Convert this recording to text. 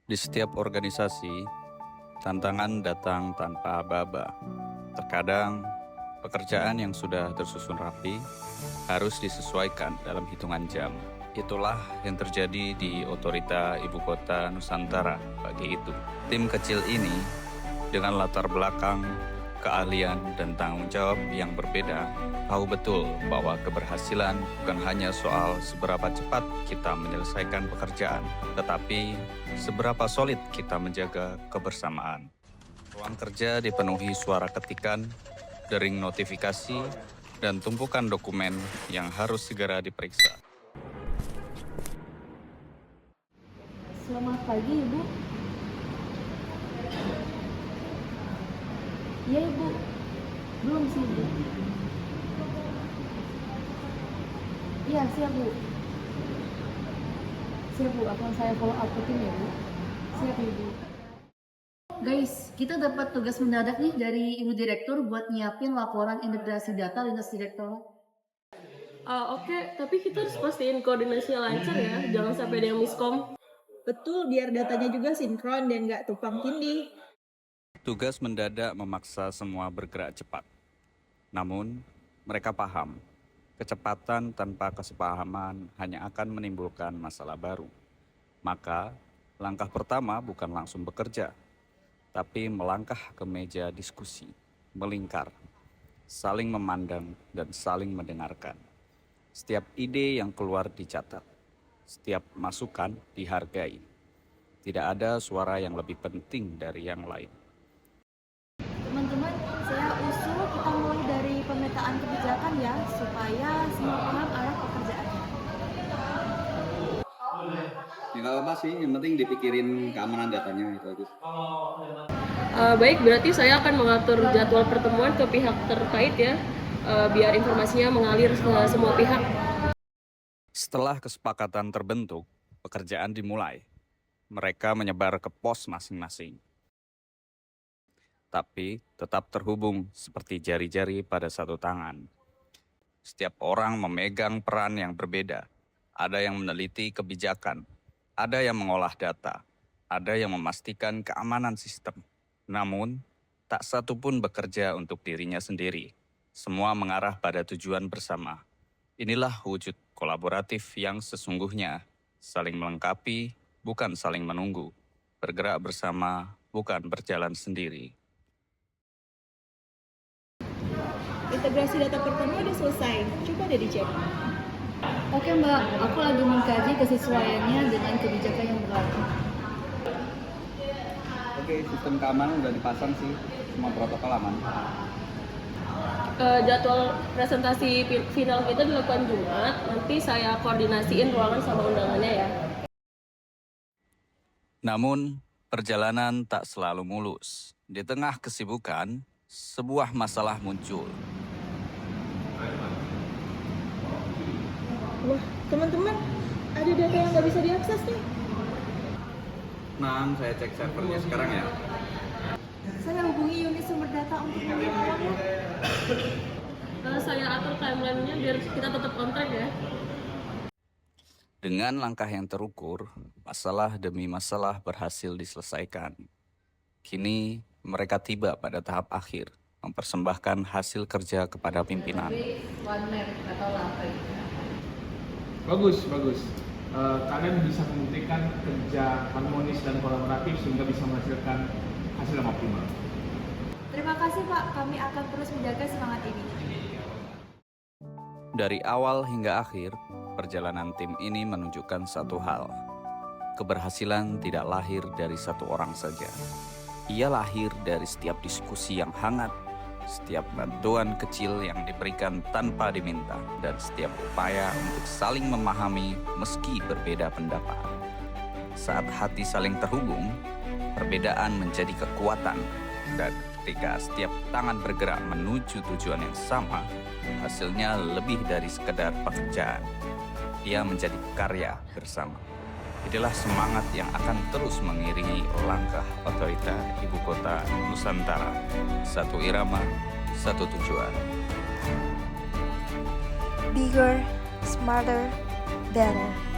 Di setiap organisasi, tantangan datang tanpa aba-aba. Terkadang, pekerjaan yang sudah tersusun rapi harus disesuaikan dalam hitungan jam. Itulah yang terjadi di Otorita Ibu Kota Nusantara pagi itu. Tim kecil ini dengan latar belakang, keahlian, dan tanggung jawab yang berbeda, tahu betul bahwa keberhasilan bukan hanya soal seberapa cepat kita menyelesaikan pekerjaan, tetapi seberapa solid kita menjaga kebersamaan. Ruang kerja dipenuhi suara ketikan, dering notifikasi, dan tumpukan dokumen yang harus segera diperiksa. Selamat pagi, Ibu. Iya, Ibu. Belum sih, Ibu. Iya, siap, Bu. Siap, Bu. Akan saya follow up rutin ya, Bu. Siap, Ibu. Guys, kita dapat tugas mendadak nih dari Ibu Direktur buat nyiapin laporan integrasi data lintas direktorat. Oke, tapi kita harus pastiin koordinasinya lancar ya, jangan sampai ada yang miskom. Betul, biar datanya juga sinkron dan nggak tumpang tindih. Tugas mendadak memaksa semua bergerak cepat. Namun, mereka paham, kecepatan tanpa kesepahaman hanya akan menimbulkan masalah baru. Maka, langkah pertama bukan langsung bekerja, tapi melangkah ke meja diskusi, melingkar, saling memandang, dan saling mendengarkan. Setiap ide yang keluar dicatat, setiap masukan dihargai. Tidak ada suara yang lebih penting dari yang lain. Teman-teman, saya usul kita mulai dari pemetaan kebijakan ya, supaya semua paham arah pekerjaannya. Ya nggak apa sih, yang penting dipikirin keamanan datanya itu aja. Baik, berarti saya akan mengatur jadwal pertemuan ke pihak terkait ya, biar informasinya mengalir ke semua pihak. Setelah kesepakatan terbentuk, pekerjaan dimulai. Mereka menyebar ke pos masing-masing. Tapi tetap terhubung seperti jari-jari pada satu tangan. Setiap orang memegang peran yang berbeda. Ada yang meneliti kebijakan, ada yang mengolah data, ada yang memastikan keamanan sistem. Namun, tak satu pun bekerja untuk dirinya sendiri. Semua mengarah pada tujuan bersama. Inilah wujud kolaboratif yang sesungguhnya. Saling melengkapi, bukan saling menunggu. Bergerak bersama, bukan berjalan sendiri. Integrasi data pertama udah selesai, coba deh dicek. Oke, Mbak, aku lagi mengkaji kesesuaiannya dengan kebijakan yang berlaku. Oke, sistem keamanan udah dipasang sih, semua protokol aman. Jadwal presentasi final kita dilakukan Jumat, nanti saya koordinasiin ruangan sama undangannya ya. Namun, perjalanan tak selalu mulus. Di tengah kesibukan, sebuah masalah muncul. Wah, teman-teman, ada data yang nggak bisa diakses nih. Nah, saya cek servernya sekarang ya. Saya hubungi unit sumber data untuk mengetahui. Saya atur timeline-nya biar kita tetap on track ya. Dengan langkah yang terukur, masalah demi masalah berhasil diselesaikan. Kini, mereka tiba pada tahap akhir, mempersembahkan hasil kerja kepada pimpinan. Bagus. Kalian bisa membuktikan kerja harmonis dan kolaboratif sehingga bisa menghasilkan hasil yang optimal. Terima kasih, Pak. Kami akan terus menjaga semangat ini. Dari awal hingga akhir, perjalanan tim ini menunjukkan satu hal. Keberhasilan tidak lahir dari satu orang saja. Ia lahir dari setiap diskusi yang hangat, setiap bantuan kecil yang diberikan tanpa diminta, dan setiap upaya untuk saling memahami meski berbeda pendapat. Saat hati saling terhubung, perbedaan menjadi kekuatan, dan ketika setiap tangan bergerak menuju tujuan yang sama, hasilnya lebih dari sekedar pekerjaan. Ia menjadi karya bersama. Inilah semangat yang akan terus mengiringi langkah Otorita Ibu Kota Nusantara. Satu irama, satu tujuan. Bigger smarter, better.